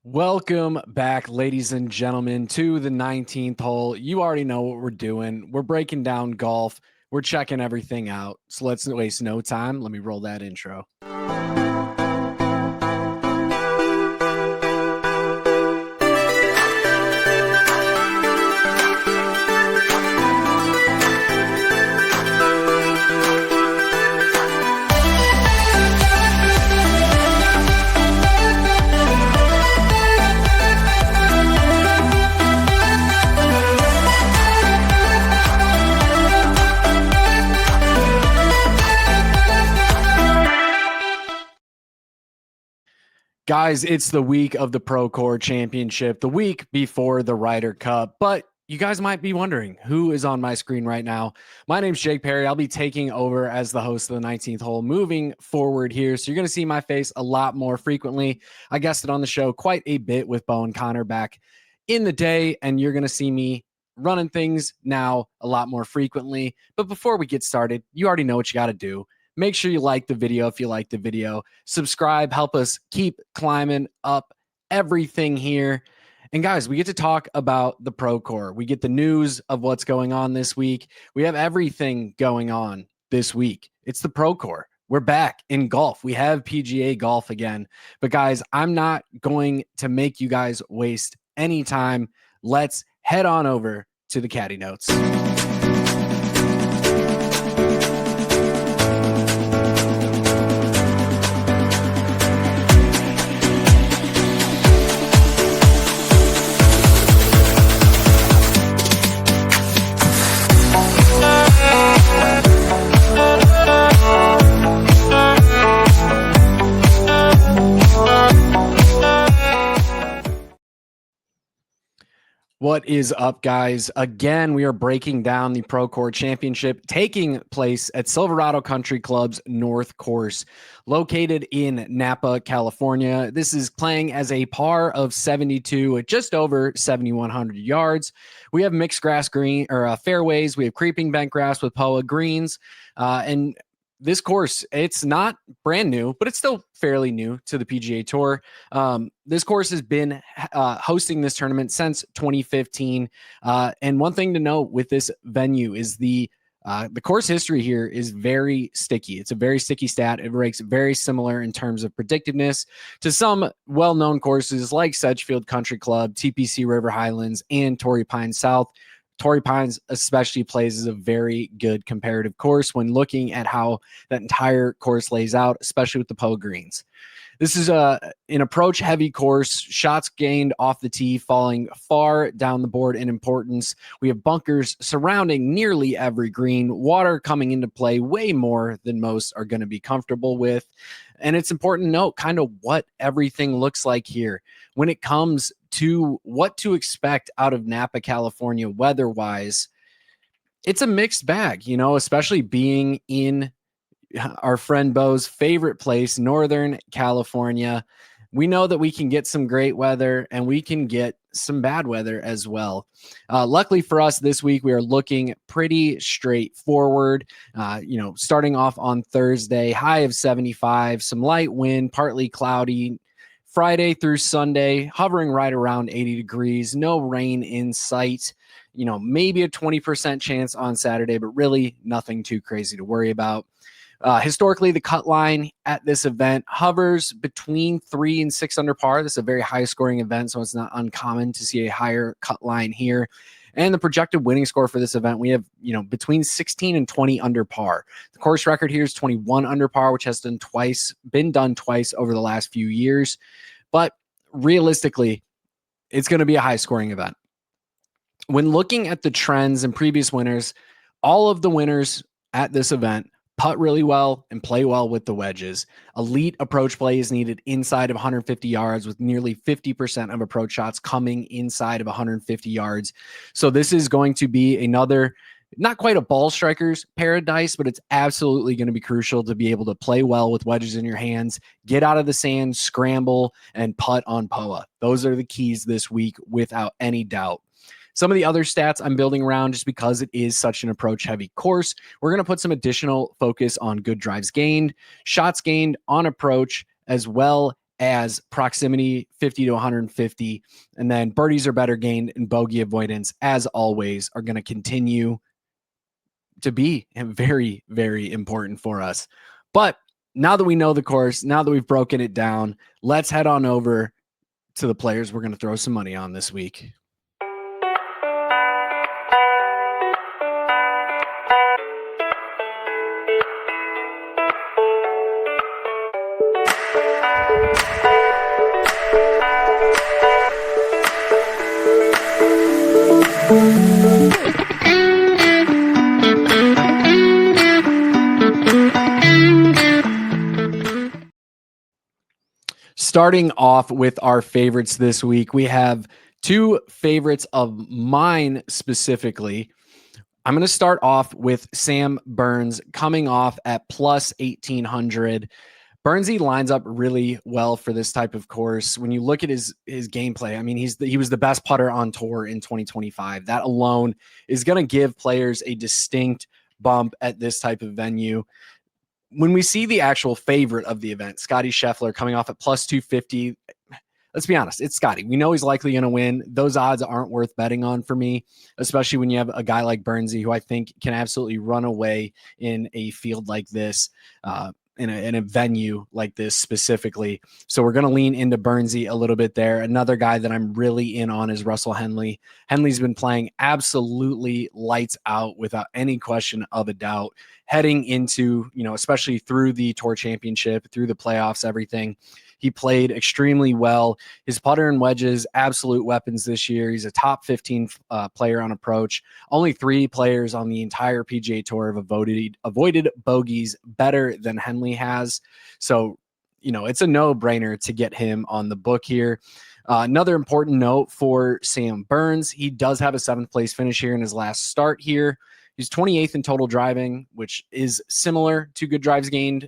Welcome back, ladies and gentlemen, to the 19th hole. You already know what we're doing. We're breaking down golf. We're checking everything out. So let's waste no time. Let me roll that intro. Guys, it's the week of the Procore Championship, the week before the Ryder Cup. But you guys might be wondering who is on my screen right now. My name's Jake Parry. I'll be taking over as the host of the 19th hole moving forward here. So you're going to see my face a lot more frequently. I guested on the show quite a bit with Bo and Connor back in the day, and you're going to see me running things now a lot more frequently. But before we get started, you already know what you got to do. Make sure you like the video if you like the video. Subscribe, help us keep climbing up everything here. And guys, we get to talk about the Procore. We get the news of what's going on this week. We have everything going on this week. It's the Procore. We're back in golf. We have PGA golf again. But guys, I'm not going to make you guys waste any time. Let's head on over to the Caddie notes. What is up, guys? Again, we are breaking down the Procore Championship taking place at Silverado Country Club's North Course, located in Napa, California. This is playing as a par of 72 at just over 7,100 yards. We have mixed grass green or fairways. We have creeping bent grass with POA greens, and this course, it's not brand new, but it's still fairly new to the PGA Tour. This course has been hosting this tournament since 2015. And one thing to note with this venue is the course history here is very sticky. It's a very sticky stat. It ranks very similar in terms of predictiveness to some well-known courses like Sedgefield Country Club, TPC River Highlands, and Torrey Pines South. Torrey Pines especially plays as a very good comparative course when looking at how that entire course lays out, especially with the POA greens. This is an approach-heavy course, shots gained off the tee falling far down the board in importance. We have bunkers surrounding nearly every green, water coming into play way more than most are going to be comfortable with. And it's important to note kind of what everything looks like here when it comes to what to expect out of Napa, California, weather-wise. It's a mixed bag, you know, especially being in our friend Bo's favorite place, Northern California. We know that we can get some great weather and we can get some bad weather as well. Luckily for us this week, we are looking pretty straightforward. Starting off on Thursday, high of 75, some light wind, partly cloudy. Friday through Sunday, hovering right around 80 degrees, no rain in sight. Maybe a 20% chance on Saturday, but really nothing too crazy to worry about. Historically, the cut line at this event hovers between 3 and 6 under par. This is a very high scoring event, so it's not uncommon to see a higher cut line here. And the projected winning score for this event, we have, between 16 and 20 under par. The course record here is 21 under par, which has been done twice over the last few years. But realistically, it's going to be a high scoring event. When looking at the trends and previous winners, all of the winners at this event putt really well and play well with the wedges. Elite approach play is needed inside of 150 yards, with nearly 50% of approach shots coming inside of 150 yards. So this is going to be another, not quite a ball striker's paradise, but it's absolutely going to be crucial to be able to play well with wedges in your hands, get out of the sand, scramble, and putt on POA. Those are the keys this week without any doubt. Some of the other stats I'm building around, just because it is such an approach-heavy course, we're going to put some additional focus on good drives gained, shots gained on approach, as well as proximity 50 to 150. And then birdies are better gained and bogey avoidance, as always, are going to continue to be very, very important for us. But now that we know the course, now that we've broken it down, let's head on over to the players we're going to throw some money on this week. Starting off with our favorites this week, we have two favorites of mine specifically. I'm going to start off with Sam Burns coming off at plus 1,800. Burnsy lines up really well for this type of course. When you look at his gameplay, I mean, he was the best putter on tour in 2025. That alone is going to give players a distinct bump at this type of venue. When we see the actual favorite of the event, Scottie Scheffler coming off at plus 250, let's be honest, it's Scottie. We know he's likely going to win. Those odds aren't worth betting on for me, especially when you have a guy like Burnsy, who I think can absolutely run away in a field like this, in a venue like this specifically. So we're going to lean into Burnsy a little bit there. Another guy that I'm really in on is Russell Henley. Henley's been playing absolutely lights out without any question of a doubt, heading into, especially through the Tour Championship, through the playoffs, everything. He played extremely well. His putter and wedges, absolute weapons this year. He's a top 15 player on approach. Only 3 players on the entire PGA Tour have avoided bogeys better than Henley has. So, it's a no-brainer to get him on the book here. Another important note for Sam Burns, he does have a 7th place finish here in his last start here. He's 28th in total driving, which is similar to good drives gained.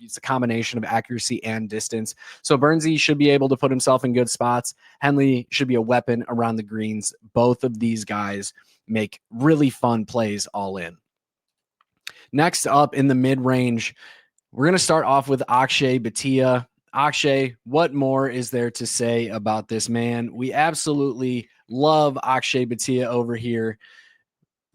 It's a combination of accuracy and distance. So Burnsy should be able to put himself in good spots. Henley should be a weapon around the greens. Both of these guys make really fun plays all in. Next up in the mid-range, we're going to start off with Akshay Bhatia. Akshay, what more is there to say about this man? We absolutely love Akshay Bhatia over here.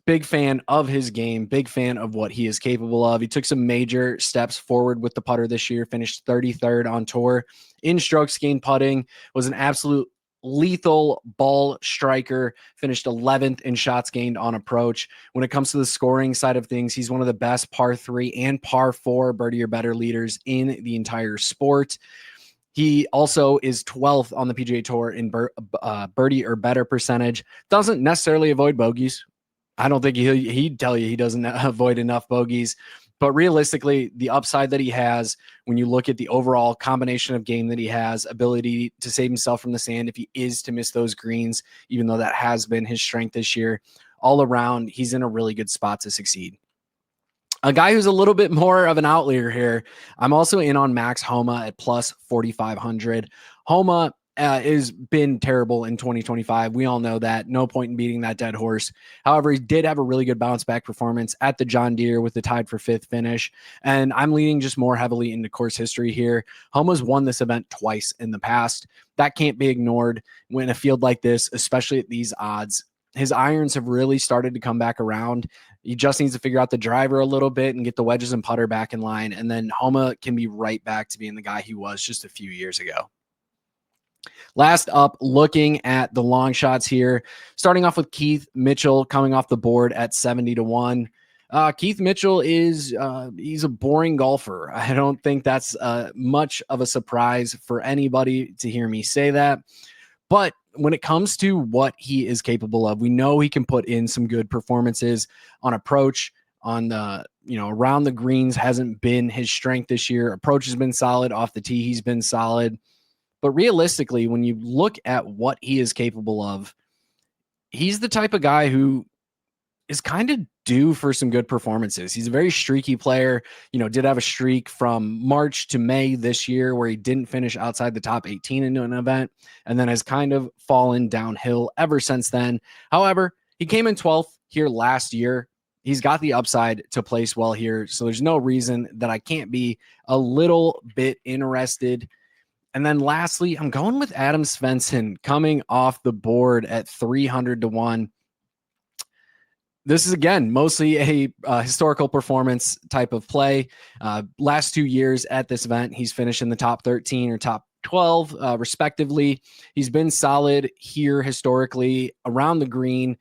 Big fan of his game, big fan of what he is capable of. He took some major steps forward with the putter this year, finished 33rd on tour in strokes gained putting, was an absolute lethal ball striker, finished 11th in shots gained on approach. When it comes to the scoring side of things, he's one of the best par 3 and par 4 birdie or better leaders in the entire sport. He also is 12th on the PGA Tour in birdie or better percentage. Doesn't necessarily avoid bogeys. I don't think he'd tell you he doesn't avoid enough bogeys, but realistically, the upside that he has, when you look at the overall combination of game that he has, ability to save himself from the sand if he is to miss those greens, even though that has been his strength this year, all around, he's in a really good spot to succeed. A guy who's a little bit more of an outlier here, I'm also in on Max Homa at plus 4,500. Homa has been terrible in 2025. We all know that. No point in beating that dead horse. However, he did have a really good bounce back performance at the John Deere with the tied for 5th finish. And I'm leaning just more heavily into course history here. Homa's won this event twice in the past. That can't be ignored when a field like this, especially at these odds. His irons have really started to come back around. He just needs to figure out the driver a little bit and get the wedges and putter back in line. And then Homa can be right back to being the guy he was just a few years ago. Last up, looking at the long shots here, starting off with Keith Mitchell coming off the board at 70 to 1. Keith Mitchell is he's a boring golfer. I don't think that's much of a surprise for anybody to hear me say that. But when it comes to what he is capable of, we know he can put in some good performances on approach. On the, around the greens hasn't been his strength this year. Approach has been solid. Off the tee, he's been solid. But realistically, when you look at what he is capable of, he's the type of guy who is kind of due for some good performances. He's a very streaky player, did have a streak from March to May this year where he didn't finish outside the top 18 into an event, and then has kind of fallen downhill ever since then. However, he came in 12th here last year. He's got the upside to place well here, so there's no reason that I can't be a little bit interested. And then lastly, I'm going with Adam Svensson coming off the board at 300 to 1. This is, again, mostly a historical performance type of play. Last 2 years at this event, he's finished in the top 13 or top 12, respectively. He's been solid here historically around the green.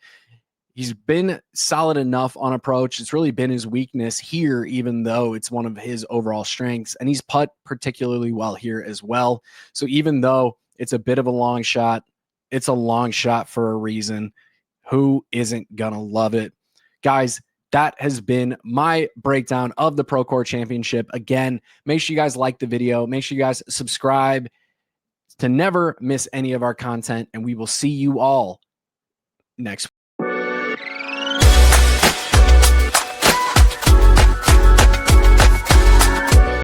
He's been solid enough on approach. It's really been his weakness here, even though it's one of his overall strengths. And he's putt particularly well here as well. So even though it's a bit of a long shot, it's a long shot for a reason. Who isn't going to love it? Guys, that has been my breakdown of the Procore Championship. Again, make sure you guys like the video. Make sure you guys subscribe to never miss any of our content. And we will see you all next week.